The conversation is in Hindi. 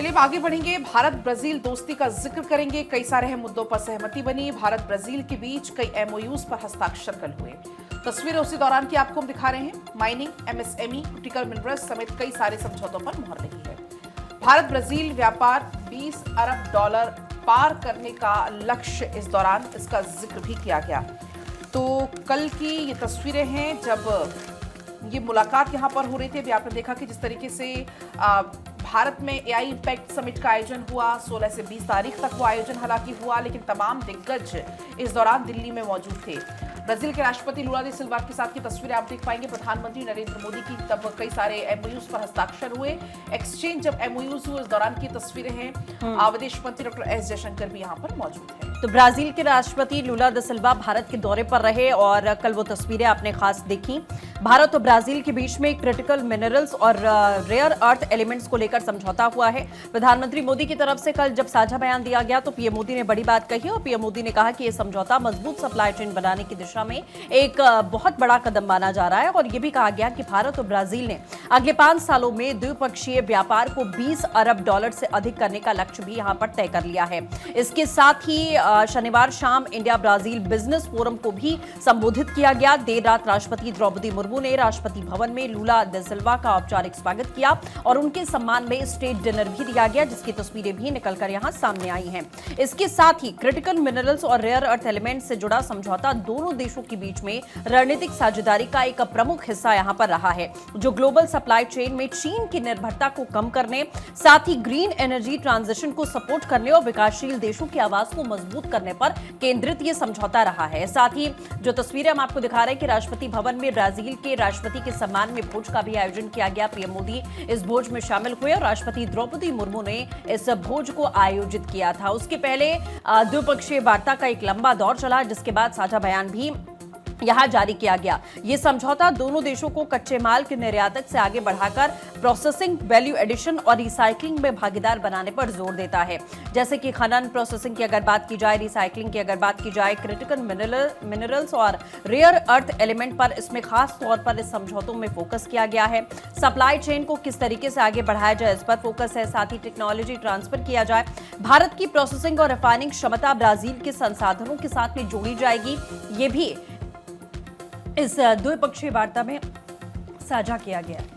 चलिए अब आगे बढ़ेंगे। भारत ब्राजील दोस्ती का जिक्र करेंगे। कई सारे अहम मुद्दों पर सहमति बनी। भारत ब्राजील के बीच कई एमओयूज पर हस्ताक्षर कल हुए। तस्वीरें उसी दौरान की आपको हम दिखा रहे हैं। माइनिंग, एमएसएमई, क्रिटिकल मिनरल्स समेत कई सारे समझौतों पर मुहर लगी है। भारत ब्राजील व्यापार 20 अरब डॉलर पार करने का लक्ष्य, इस दौरान इसका जिक्र भी किया गया। तो कल की ये तस्वीरें हैं जब ये मुलाकात यहाँ पर हो रही थी। अभी आपने देखा कि जिस तरीके से भारत में एआई इम्पैक्ट समिट का आयोजन हुआ, 16 से 20 तारीख तक वो आयोजन हालांकि हुआ, लेकिन तमाम दिग्गज इस दौरान दिल्ली में मौजूद थे। ब्राजील के राष्ट्रपति लुला दा सिल्वा के साथ की तस्वीरें आप देख पाएंगे। प्रधानमंत्री नरेंद्र मोदी की तब कई सारे एमओयूज पर हस्ताक्षर हुए। एक्सचेंज जब एमओयूज हुए, इस दौरान की तस्वीरें हैं। विदेश मंत्री डॉक्टर एस जयशंकर भी यहाँ पर मौजूद है। तो ब्राजील के राष्ट्रपति लुला दा सिल्वा भारत के दौरे पर रहे और कल वो तस्वीरें आपने खास देखी। भारत और ब्राजील के बीच में क्रिटिकल मिनरल्स और रेयर अर्थ एलिमेंट्स को लेकर समझौता हुआ है। प्रधानमंत्री मोदी की तरफ से कल जब साझा बयान दिया गया तो पीएम मोदी ने बड़ी बात कही और पीएम मोदी ने कहा कि यह समझौता मजबूत सप्लाई चेन बनाने की दिशा में एक बहुत बड़ा कदम माना जा रहा है। और यह भी कहा गया कि भारत और ब्राजील ने अगले 5 सालों में द्विपक्षीय व्यापार को 20 अरब डॉलर से अधिक करने का लक्ष्य भी यहां पर तय कर लिया है। इसके साथ ही शनिवार शाम इंडिया ब्राजील बिजनेस फोरम को भी संबोधित किया गया। देर रात राष्ट्रपति द्रौपदी मुर्मू ने राष्ट्रपति भवन में लुला दा सिल्वा का औपचारिक स्वागत किया और उनके सम्मान में स्टेट डिनर भी दिया गया, जिसकी तस्वीरें भी निकलकर यहां सामने आई हैं। इसके साथ ही क्रिटिकल मिनरल्स और रेयर अर्थ एलिमेंट से जुड़ा समझौता दोनों देशों के बीच में रणनीतिक साझेदारी का एक प्रमुख हिस्सा यहां पर रहा है, जो ग्लोबल सप्लाई चेन में चीन की निर्भरता को कम करने, साथ ही ग्रीन एनर्जी ट्रांजिशन को सपोर्ट करने और विकासशील देशों की आवाज को मजबूत करने पर केंद्रित ये समझौता रहा है। साथ ही जो तस्वीरें हम आपको दिखा रहे हैं कि राष्ट्रपति भवन में ब्राजील के राष्ट्रपति के सम्मान में भोज का भी आयोजन किया गया। पीएम मोदी इस भोज में शामिल हुए और राष्ट्रपति द्रौपदी मुर्मू ने इस भोज को आयोजित किया था। उसके पहले द्विपक्षीय वार्ता का एक लंबा दौर चला, जिसके बाद साझा बयान भी यहां जारी किया गया। यह समझौता दोनों देशों को कच्चे माल के निर्यातक से आगे बढ़ाकर प्रोसेसिंग, वैल्यू एडिशन और रिसाइकलिंग में भागीदार बनाने पर जोर देता है। जैसे कि खनन, प्रोसेसिंग की अगर बात की जाए, रिसाइकलिंग की अगर बात की जाए, क्रिटिकल मिनरल्स और रेयर अर्थ एलिमेंट पर इसमें खास तौर पर इस समझौतों में फोकस किया गया है। सप्लाई चेन को किस तरीके से आगे बढ़ाया जाए, इस पर फोकस है। साथ ही टेक्नोलॉजी ट्रांसफर किया जाए। भारत की प्रोसेसिंग और रिफाइनिंग क्षमता ब्राजील के संसाधनों के साथ में जोड़ी जाएगी। ये भी इस द्विपक्षीय वार्ता में साझा किया गया।